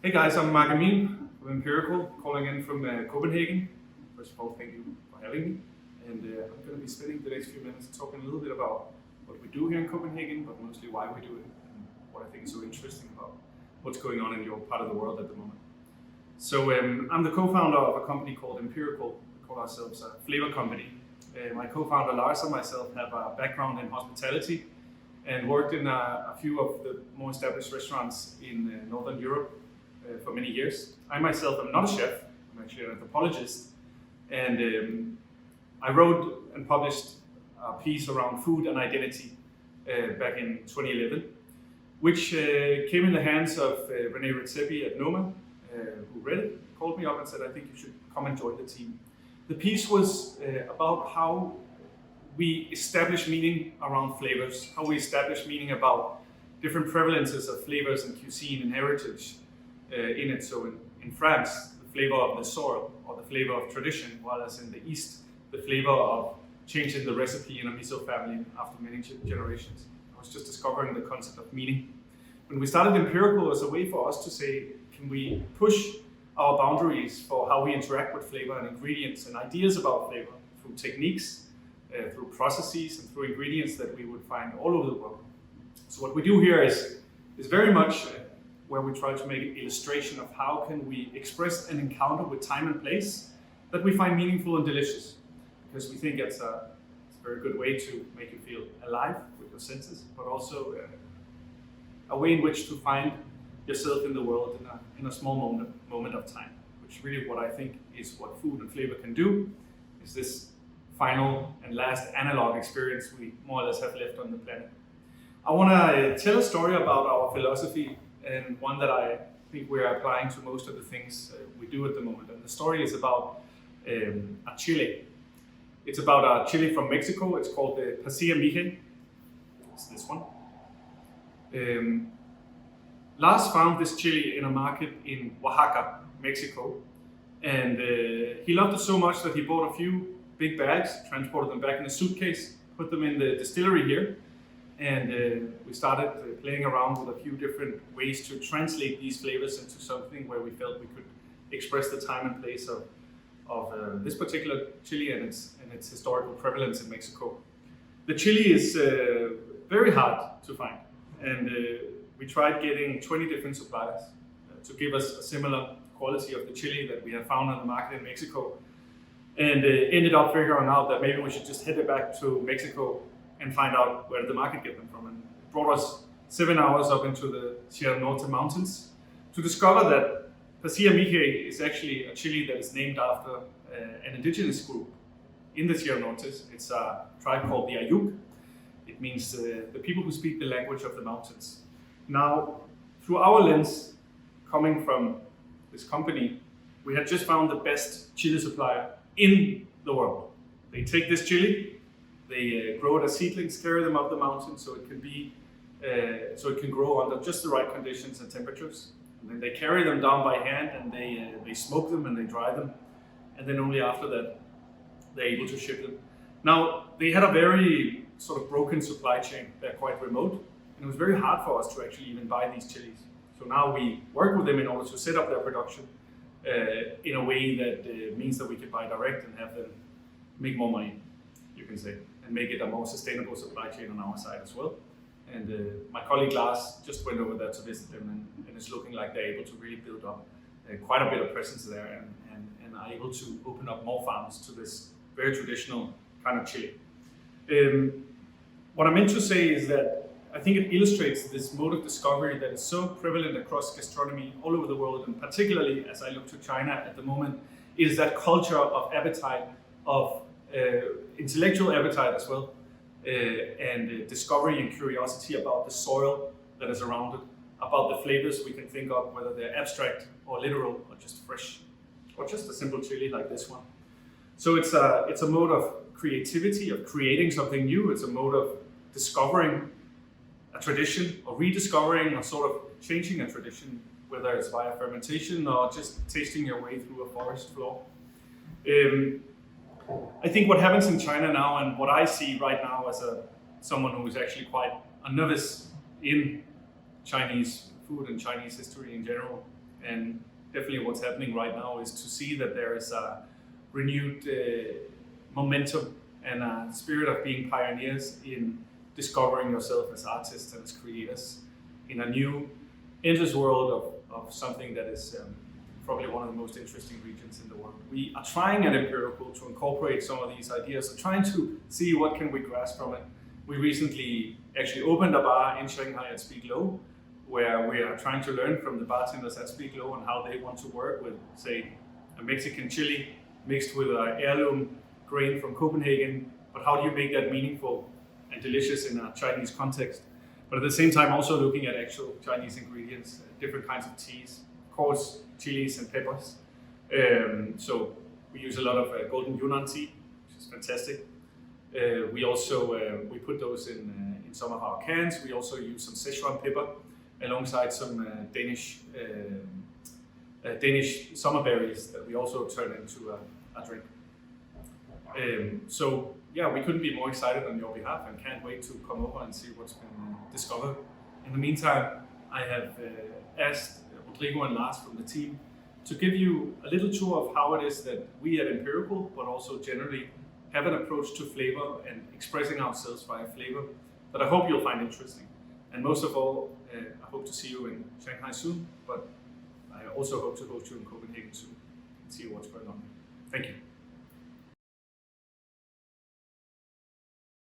Hey guys, I'm Emil from Empirical, calling in from Copenhagen. First of all, thank you for having me. And I'm going to be spending the next few minutes talking a little bit about what we do here in Copenhagen, but mostly why we do it and what I think is so interesting about what's going on in your part of the world at the moment. So I'm the co-founder of a company called Empirical. We call ourselves a flavor company. My co-founder Lars and myself have a background in hospitality and worked in a few of the more established restaurants in Northern Europe for many years. I myself am not a chef, I'm actually an anthropologist, and I wrote and published a piece around food and identity back in 2011, which came in the hands of René Redzepi at Noma, who read it, called me up and said, I think you should come and join the team. The piece was about how we establish meaning around flavors, how we establish meaning about different prevalences of flavors and cuisine and heritage in it. So in France, the flavor of the soil or the flavor of tradition, while as in the East, the flavor of changing the recipe in a miso family after many generations. I was just discovering the concept of meaning. When we started Empirical, it was a way for us to say, can we push our boundaries for how we interact with flavor and ingredients and ideas about flavor through techniques, through processes and through ingredients that we would find all over the world. So what we do here is very much where we try to make an illustration of how can we express an encounter with time and place that we find meaningful and delicious. Because we think it's a very good way to make you feel alive with your senses, but also a way in which to find yourself in the world in a small moment of time, which really what I think is what food and flavor can do, is this final and last analog experience we more or less have left on the planet. I want to tell a story about our philosophy, and one that I think we're applying to most of the things we do at the moment. And the story is about a chili. It's about a chili from Mexico. It's called the pasilla mije. It's this one. Lars found this chili in a market in Oaxaca, Mexico. And he loved it so much that he bought a few big bags, transported them back in a suitcase, put them in the distillery here. And we started playing around with a few different ways to translate these flavors into something where we felt we could express the time and place of this particular chili and its historical prevalence in Mexico. The chili is very hard to find, and we tried getting 20 different suppliers to give us a similar quality of the chili that we had found on the market in Mexico, and ended up figuring out that maybe we should just head it back to Mexico and find out where did the market get them from. And it brought us 7 hours up into the Sierra Norte mountains to discover that pasilla mije is actually a chili that is named after an indigenous group in the Sierra Norte. It's a tribe called the Ayuk. It means the people who speak the language of the mountains. Now, through our lens, coming from this company, we had just found the best chili supplier in the world. They take this chili, they grow it as seedlings, carry them up the mountain so it can grow under just the right conditions and temperatures. And then they carry them down by hand and they smoke them and they dry them. And then only after that, they're able to ship them. Now, they had a very sort of broken supply chain. They're quite remote. And it was very hard for us to actually even buy these chilies. So now we work with them in order to set up their production in a way that means that we can buy direct and have them make more money, you can say, and make it a more sustainable supply chain on our side as well. And my colleague Lars just went over there to visit them, and it's looking like they're able to really build up quite a bit of presence there and are able to open up more farms to this very traditional kind of chili. What I meant to say is that I think it illustrates this mode of discovery that is so prevalent across gastronomy all over the world, and particularly as I look to China at the moment, is that culture of appetite, of intellectual appetite as well, and discovery and curiosity about the soil that is around it, about the flavors we can think of, whether they're abstract or literal or just fresh, or just a simple chili like this one. So it's a mode of creativity, of creating something new. It's a mode of discovering a tradition or rediscovering or sort of changing a tradition, whether it's via fermentation or just tasting your way through a forest floor. I think what happens in China now, and what I see right now as someone who is actually quite a novice in Chinese food and Chinese history in general, and definitely what's happening right now is to see that there is a renewed momentum and a spirit of being pioneers in discovering yourself as artists and as creators in a new, endless world of something that is probably one of the most interesting regions in the world. We are trying at Empirical to incorporate some of these ideas, so trying to see what can we grasp from it. We recently actually opened a bar in Shanghai at Speak Low, where we are trying to learn from the bartenders at Speak Low on how they want to work with, say, a Mexican chili mixed with an heirloom grain from Copenhagen, but how do you make that meaningful and delicious in a Chinese context? But at the same time also looking at actual Chinese ingredients, different kinds of teas, of course, chilies and peppers. So we use a lot of golden Yunnan tea, which is fantastic. We also we put those in some of our cans. We also use some Szechuan pepper alongside some Danish summer berries that we also turn into a drink. So yeah, we couldn't be more excited on your behalf and can't wait to come over and see what's been discovered. In the meantime, I have asked Rodrigo and Lars from the team to give you a little tour of how it is that we at Empirical, but also generally, have an approach to flavor and expressing ourselves via flavor that I hope you'll find interesting. And most of all, I hope to see you in Shanghai soon, but I also hope to host you in Copenhagen soon and see what's going on. Thank you.